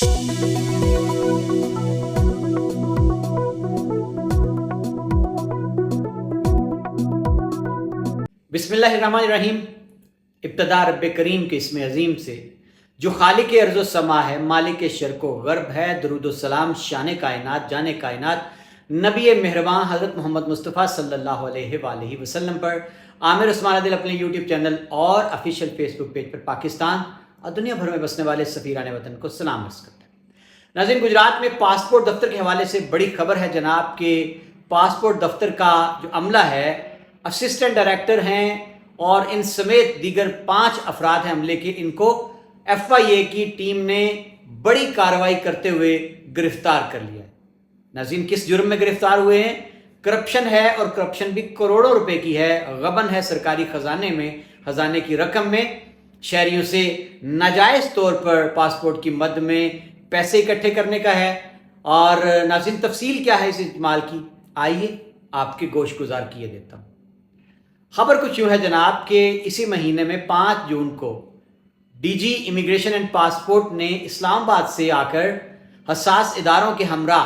बिस्मिल्लाहिर्रहमानिर्रहीम। इब्तदा रब्बे करीम के इसमें अजीम से, जो खालिक अर्ज़ व समा है, मालिक शर्क़ व ग़र्ब है। दरूद व सलाम शान कायनात, जाने कायनात, नबी मेहरबान हज़रत मोहम्मद मुस्तफ़ा सल्लल्लाहु अलैहि वसल्लम पर। आमिर उस्मान आदिल अपने यूट्यूब चैनल और ऑफिशियल फेसबुक पेज पर पाकिस्तान और दुनिया भर में बसने वाले सफ़ीरान वतन को सलाम अर्ज़ करते हैं। नाज़रीन, गुजरात में पासपोर्ट दफ्तर के हवाले से बड़ी खबर है जनाब के पासपोर्ट दफ्तर का जो अमला है, असिस्टेंट डायरेक्टर हैं और इन समेत दीगर 5 अफराद हैं अमले के, इनको FIA की टीम ने बड़ी कार्रवाई करते हुए गिरफ्तार कर लिया है। नाज़रीन, किस जुर्म में गिरफ्तार हुए हैं? करप्शन है, और करप्शन भी करोड़ों रुपए की है। गबन है सरकारी खजाने की रकम में। शहरियों से नाजायज़ तौर पर पासपोर्ट की मद में पैसे इकट्ठे करने का है। और नाज़रीन, तफसील क्या है इस इस्तेमाल की, आइए आपके गोश गुजार किए देता हूँ। खबर कुछ यूँ है जनाब कि इसी महीने में 5 जून को DG इमिग्रेशन एंड पासपोर्ट ने इस्लामाबाद से आकर हसास इदारों के हमरा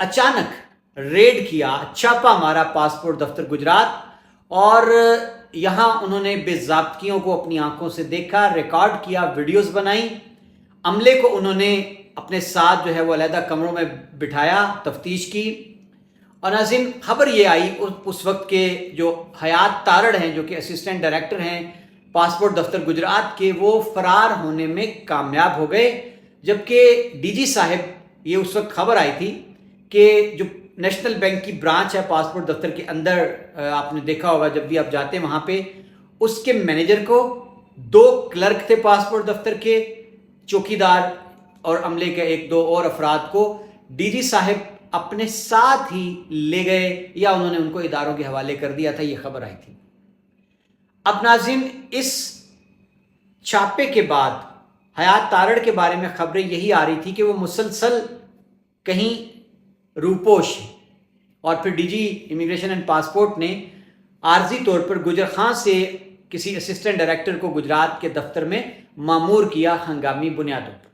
अचानक रेड किया, छापा मारा पासपोर्ट दफ्तर गुजरात। और यहाँ उन्होंने बेज़ाब्तियों को अपनी आंखों से देखा, रिकॉर्ड किया, वीडियोस बनाई। अमले को उन्होंने अपने साथ जो है वो अलहदा कमरों में बिठाया, तफ्तीश की। और नाज़रीन, खबर ये आई उस वक्त के जो हयात तारड़ हैं, जो कि असिस्टेंट डायरेक्टर हैं पासपोर्ट दफ्तर गुजरात के, वो फरार होने में कामयाब हो गए। जबकि DG साहब, ये उस वक्त खबर आई थी कि जो नेशनल बैंक की ब्रांच है पासपोर्ट दफ्तर के अंदर, आपने देखा होगा जब भी आप जाते हैं वहाँ पे, उसके मैनेजर को, 2 क्लर्क थे पासपोर्ट दफ्तर के, चौकीदार और अमले के 1-2 और अफराद को DG साहब अपने साथ ही ले गए, या उन्होंने उनको इदारों के हवाले कर दिया था। ये खबर आई थी। अब नाज़रीन, इस छापे के बाद हयात तारड़ के बारे में खबरें यही आ रही थी कि वो मुसलसल कहीं रूपोश है। और फिर DG इमिग्रेशन एंड पासपोर्ट ने आर्जी तौर पर गुजर खां से किसी असिस्टेंट डायरेक्टर को गुजरात के दफ्तर में मामूर किया हंगामी बुनियादों पर।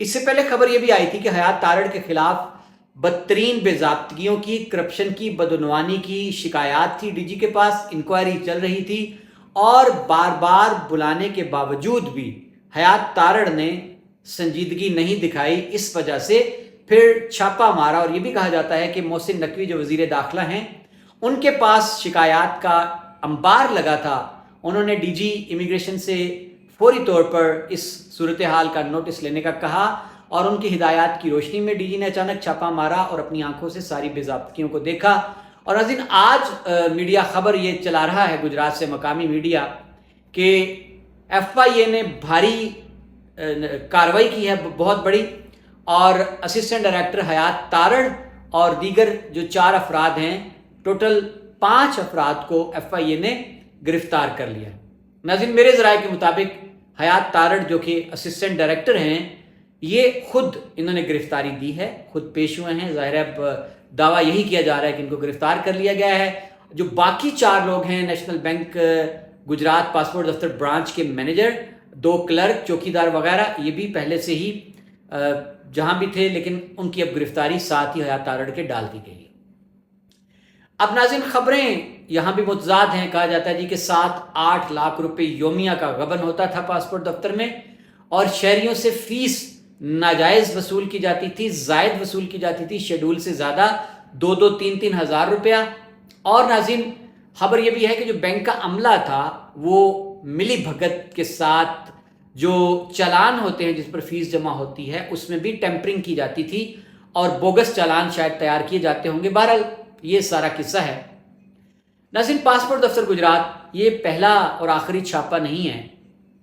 इससे पहले खबर यह भी आई थी कि हयात तारड़ के खिलाफ बदतरीन बेज़ाब्तगियों की, करप्शन की, बदउनवानी की शिकायत थी DG के पास, इंक्वायरी चल रही थी। और बार बार बुलाने के बावजूद भी हयात तारड़ ने संजीदगी नहीं दिखाई। इस वजह से फिर छापा मारा। और ये भी कहा जाता है कि मोहसिन नकवी जो वज़ीर दाखिला हैं, उनके पास शिकायत का अंबार लगा था। उन्होंने DG इमिग्रेशन से फौरी तौर पर इस सूरत हाल का नोटिस लेने का कहा, और उनकी हिदायत की रोशनी में DG ने अचानक छापा मारा और अपनी आंखों से सारी बेज़ाब्तियों को देखा। और नाज़रीन, आज मीडिया खबर ये चला रहा है, गुजरात से मकामी मीडिया, कि FIA ने भारी कार्रवाई की है, बहुत बड़ी। और असिस्टेंट डायरेक्टर हयात तारड़ और दीगर जो 4 अफराद हैं, टोटल 5 अफराद को FIA ने गिरफ्तार कर लिया। नाज़रीन, मेरे ज़राए के मुताबिक हयात तारड़ जो कि असिस्टेंट डायरेक्टर हैं, ये खुद इन्होंने गिरफ्तारी दी है, खुद पेश हुए हैं। ज़ाहिर है दावा यही किया जा रहा है कि इनको गिरफ्तार कर लिया गया है। जो बाकी 4 लोग हैं, नेशनल बैंक गुजरात पासपोर्ट दफ्तर ब्रांच के मैनेजर, 2 क्लर्क, चौकीदार वगैरह, ये भी पहले से ही जहां भी थे, लेकिन उनकी अब गिरफ्तारी साथ ही हयात तारड़ के डाल दी गई है। अब नाज़रीन, खबरें यहाँ भी मुतज़ाद हैं। कहा जाता है जी कि 7-8 लाख रुपए योमिया का गबन होता था पासपोर्ट दफ्तर में, और शहरियों से फीस नाजायज़ वसूल की जाती थी, जायद वसूल की जाती थी, शेड्यूल से ज़्यादा, 2-2, 3-3 हज़ार रुपया। और नाज़रीन, खबर यह भी है कि जो बैंक का अमला था, वो मिली भगत के साथ जो चालान होते हैं जिस पर फीस जमा होती है, उसमें भी टेम्परिंग की जाती थी, और बोगस चालान शायद तैयार किए जाते होंगे। बहरहाल ये सारा किस्सा है। नाज़रीन, पासपोर्ट दफ्तर गुजरात ये पहला और आखिरी छापा नहीं है।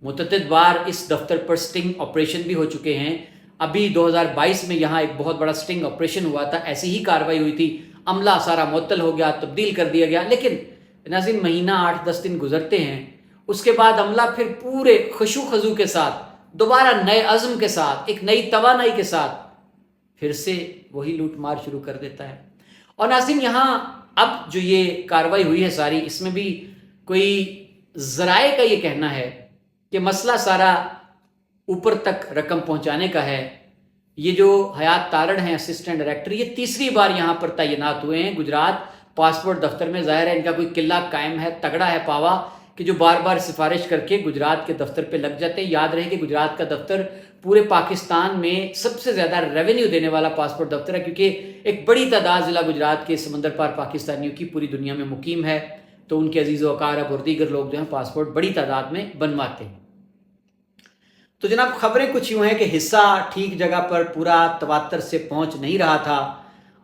मुतअद्दिद बार इस दफ्तर पर स्टिंग ऑपरेशन भी हो चुके हैं। अभी 2022 में यहाँ एक बहुत बड़ा स्टिंग ऑपरेशन हुआ था, ऐसी ही कार्रवाई हुई थी। अमला सारा मुअत्तल हो गया, तब्दील कर दिया गया। लेकिन नाज़रीन, महीना 8-10 दिन गुजरते हैं, उसके बाद अमला फिर पूरे खुशू खजू के साथ, दोबारा नए अज़्म के साथ, एक नई तवानाई के साथ फिर से वही लूट मार शुरू कर देता है। और नाज़रीन, यहाँ अब जो ये कार्रवाई हुई है सारी, इसमें भी कोई ज़राए का ये कहना है कि मसला सारा ऊपर तक रकम पहुंचाने का है। ये जो हयात तारड़ हैं असिस्टेंट डायरेक्टर, ये तीसरी बार यहाँ पर तैनात हुए हैं गुजरात पासपोर्ट दफ्तर में। ज़ाहिर है इनका कोई किला कायम है, तगड़ा है पावा, कि जो बार बार सिफारिश करके गुजरात के दफ्तर पे लग जाते हैं। याद रहे कि गुजरात का दफ्तर पूरे पाकिस्तान में सबसे ज़्यादा रेवेन्यू देने वाला पासपोर्ट दफ्तर है, क्योंकि एक बड़ी तादाद ज़िला गुजरात के समंदर पार पाकिस्तानियों की पूरी दुनिया में मुकीम है। तो उनके अजीज़ वकार अब और दीगर लोग जो हैं पासपोर्ट बड़ी तादाद में बनवाते हैं। तो जनाब खबरें कुछ यूँ हैं कि हिस्सा ठीक जगह पर पूरा तवातर से पहुँच नहीं रहा था,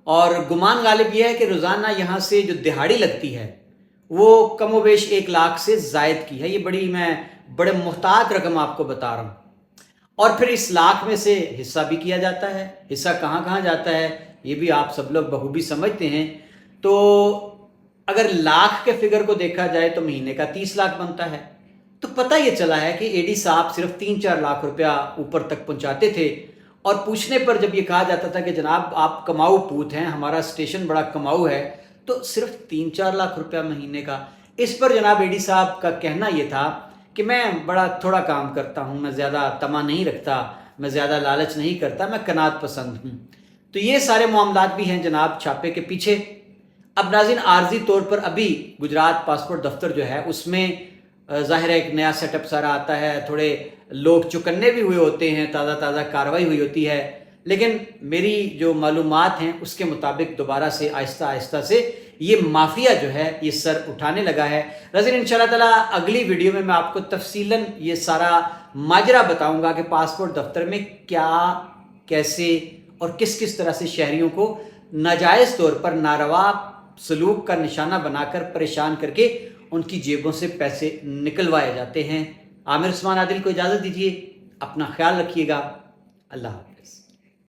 और गुमान गालिब यह है कि रोज़ाना यहाँ से जो दिहाड़ी लगती है वो कमोबेश 1 लाख से ज़ायद की है। ये मैं बड़े मुहतात रकम आपको बता रहा हूँ। और फिर इस लाख में से हिस्सा भी किया जाता है। हिस्सा कहाँ कहाँ जाता है ये भी आप सब लोग बखूबी समझते हैं। तो अगर लाख के फिगर को देखा जाए तो महीने का 30 लाख बनता है। तो पता ये चला है कि एडी साहब सिर्फ 3-4 लाख रुपया ऊपर तक पहुंचाते थे, और पूछने पर जब ये कहा जाता था कि जनाब आप कमाऊ पूत हैं, हमारा स्टेशन बड़ा कमाऊ है, तो सिर्फ 3-4 लाख रुपया महीने का। इस पर जनाब एडी साहब का कहना ये था कि मैं बड़ा थोड़ा काम करता हूँ, मैं ज़्यादा तमा नहीं रखता, मैं ज़्यादा लालच नहीं करता, मैं कनात पसंद हूँ। तो ये सारे मामलात भी हैं जनाब छापे के पीछे। अब नाज़रीन आर्जी तौर पर अभी गुजरात पासपोर्ट दफ्तर जो है उसमें ज़ाहिर है एक नया सेटअप सारा आता है, थोड़े लोग चुकन्ने भी हुए होते हैं, ताज़ा कार्रवाई हुई होती है, लेकिन मेरी जो मालूमात हैं उसके मुताबिक दोबारा से आहिस्ता आहिस्ता से ये माफिया जो है ये सर उठाने लगा है। नाज़रीन इंशाअल्लाह ताला अगली वीडियो में मैं आपको तफसीलन ये सारा माजरा बताऊंगा कि पासपोर्ट दफ्तर में क्या, कैसे और किस किस तरह से शहरियों को नाजायज़ तौर पर नारवा सलूक का निशाना बनाकर परेशान करके उनकी जेबों से पैसे निकलवाए जाते हैं। आमिर उस्मान आदिल को इजाज़त दीजिए, अपना ख्याल रखिएगा, अल्लाह हाफ़िज़।